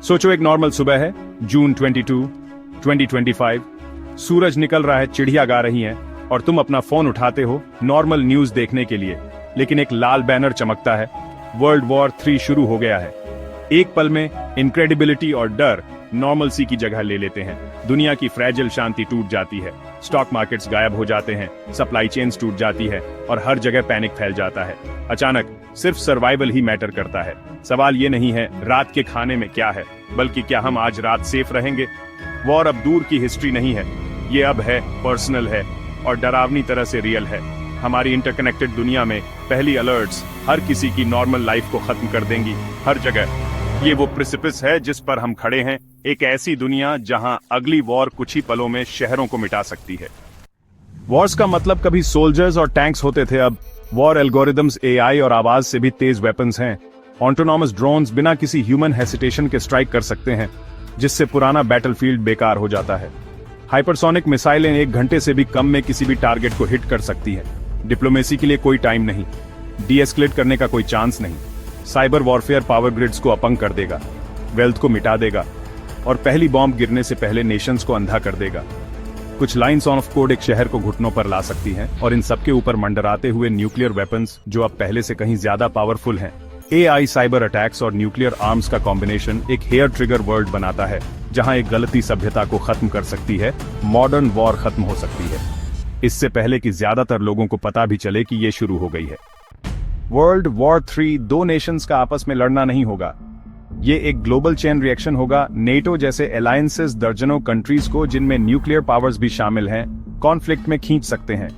सोचो एक नॉर्मल सुबह है, जून 22, 2025। सूरज निकल रहा है, चिड़िया गा रही हैं और तुम अपना फोन उठाते हो नॉर्मल न्यूज देखने के लिए, लेकिन एक लाल बैनर चमकता है, वर्ल्ड वॉर 3 शुरू हो गया है। एक पल में इनक्रेडिबिलिटी और डर नॉर्मलसी की जगह ले लेते हैं। दुनिया की फ्रेजिल शांति टूट जाती है, स्टॉक मार्केट्स गायब हो जाते हैं, सप्लाई चेन्स टूट जाती है और हर जगह पैनिक फैल जाता है। अचानक सिर्फ सर्वाइवल ही मैटर करता है। सवाल ये नहीं है रात के खाने में क्या है, बल्कि क्या हम आज रात सेफ रहेंगे। वॉर अब दूर की हिस्ट्री नहीं है, ये अब है, पर्सनल है और डरावनी तरह से रियल है। हमारी इंटरकनेक्टेड दुनिया में पहली अलर्ट्स हर किसी की नॉर्मल लाइफ को खत्म कर देंगी, हर जगह। ये वो प्रिसिपिस है जिस पर हम खड़े हैं, एक ऐसी दुनिया जहां अगली वॉर कुछ ही पलों में शहरों को मिटा सकती है। वॉर्स का मतलब कभी सोल्जर्स और टैंक्स होते थे, अब वॉर एल्गोरिदम्स, एआई और आवाज से भी तेज वेपन्स हैं। ऑटोनॉमस ड्रोन्स बिना किसी ह्यूमन हेसिटेशन के स्ट्राइक कर सकते हैं, जिससे पुराना बैटलफील्ड बेकार हो जाता है। हाइपरसोनिक मिसाइलें 1 घंटे से भी कम में किसी भी टारगेट को हिट कर सकती हैं। डिप्लोमेसी के लिए कोई टाइम नहीं, डीएस्केलेट करने का कोई चांस नहीं। साइबर वॉरफेयर पावर ग्रिड्स को अपंग कर देगा, वेल्थ को मिटा देगा और पहली बॉम्ब गिरने से पहले नेशंस को अंधा कर देगा। कुछ लाइंस ऑफ कोड एक शहर को घुटनों पर ला सकती हैं और इन सबके ऊपर मंडराते हुए न्यूक्लियर वेपन्स जो अब पहले से कहीं ज्यादा पावरफुल हैं। एआई, साइबर अटैक्स और न्यूक्लियर आर्म्स का कॉम्बिनेशन एक हेयर ट्रिगर वर्ल्ड बनाता है, जहां एक गलती सभ्यता को खत्म कर सकती है, मॉडर्न वॉर खत्म हो सकती है, इससे पहले कि ज्यादातर लोगों को पता भी चले कि ये शुरू हो गई है। वर्ल्ड वॉर 3 2 नेशंस का आपस में लड़ना नहीं होगा, ये एक ग्लोबल चेन रिएक्शन होगा। नेटो जैसे अलायंसेस दर्जनों कंट्रीज को, जिनमें न्यूक्लियर पावर्स भी शामिल हैं, कॉन्फ्लिक्ट में खींच सकते हैं।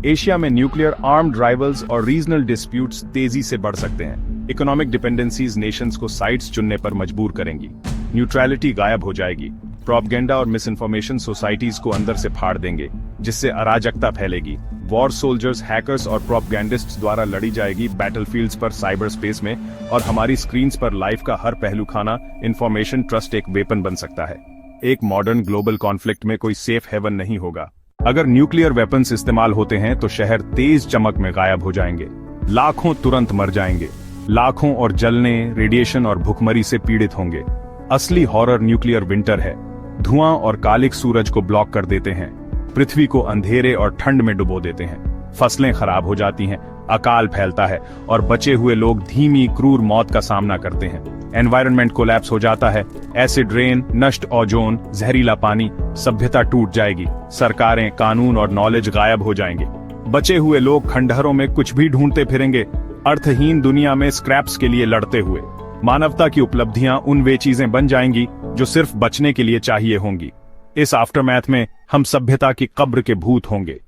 एशिया में न्यूक्लियर आर्म्ड राइवल्स और रीजनल डिस्प्यूट्स तेजी से बढ़ सकते हैं। इकोनॉमिक डिपेंडेंसीज नेशंस को साइड्स चुनने पर मजबूर करेंगी। न्यूट्रलिटी गायब हो जाएगी। प्रोपगेंडा और मिस इन्फॉर्मेशन सोसाइटीज को अंदर से फाड़ देंगे, जिससे अराजकता फैलेगी। वॉर सोल्जर्स, हैकर्स और प्रोपगेंडिस्ट्स द्वारा लड़ी जाएगी बैटलफील्ड्स पर, साइबर स्पेस में, और हमारी स्क्रीन्स पर लाइफ का हर पहलू खाना इंफॉर्मेशन ट्रस्ट एक वेपन बन सकता है। एक मॉडर्न ग्लोबल कॉन्फ्लिक्ट में कोई सेफ हेवन नहीं होगा। अगर न्यूक्लियर वेपन्स इस्तेमाल होते हैं तो शहर तेज चमक में गायब हो जाएंगे, लाखों तुरंत मर जाएंगे, लाखों और जलने, रेडिएशन और भुखमरी से पीड़ित होंगे। असली हॉरर न्यूक्लियर विंटर है। धुआं और कालिक सूरज को ब्लॉक कर देते हैं, पृथ्वी को अंधेरे और ठंड में डुबो देते हैं। फसलें खराब हो जाती हैं, अकाल फैलता है और बचे हुए लोग धीमी क्रूर मौत का सामना करते हैं। एनवायरनमेंट कोलैप्स हो जाता है, एसिड रेन, नष्ट ओजोन, जहरीला पानी, सभ्यता टूट जाएगी। सरकारें, कानून और नॉलेज गायब हो जाएंगे। बचे हुए लोग खंडहरों में कुछ भी ढूंढते फिरेंगे, अर्थहीन दुनिया में स्क्रैप्स के लिए लड़ते हुए। मानवता की उपलब्धियां उन वे चीजें बन जाएंगी जो सिर्फ बचने के लिए चाहिए होंगी। इस आफ्टरमैथ में हम सभ्यता की कब्र के भूत होंगे।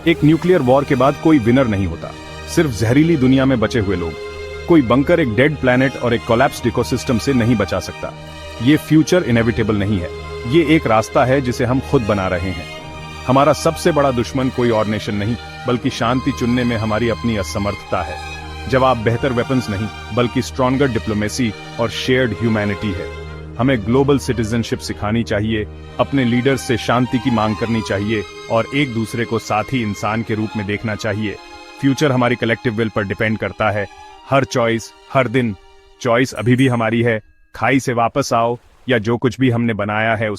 एक न्यूक्लियर वॉर के बाद कोई विनर नहीं होता, सिर्फ जहरीली दुनिया में बचे हुए लोग। कोई बंकर एक डेड प्लैनेट और एक कोलैप्स्ड इकोसिस्टम से नहीं बचा सकता। ये फ्यूचर इनएविटेबल नहीं है, ये एक रास्ता है जिसे हम खुद बना रहे हैं। हमारा सबसे बड़ा दुश्मन कोई और नेशन नहीं, बल्कि शांति चुनने में हमारी अपनी असमर्थता है। जवाब बेहतर वेपन्स नहीं, बल्कि स्ट्रॉन्गर डिप्लोमेसी और शेयर्ड ह्यूमैनिटी है। हमें ग्लोबल सिटीजनशिप सिखानी चाहिए, अपने लीडर्स से शांति की मांग करनी चाहिए और एक दूसरे को साथी इंसान के रूप में देखना चाहिए। फ्यूचर हमारी कलेक्टिव विल पर डिपेंड करता है। हर चॉइस, हर दिन। चॉइस अभी भी हमारी है। खाई से वापस आओ या जो कुछ भी हमने बनाया है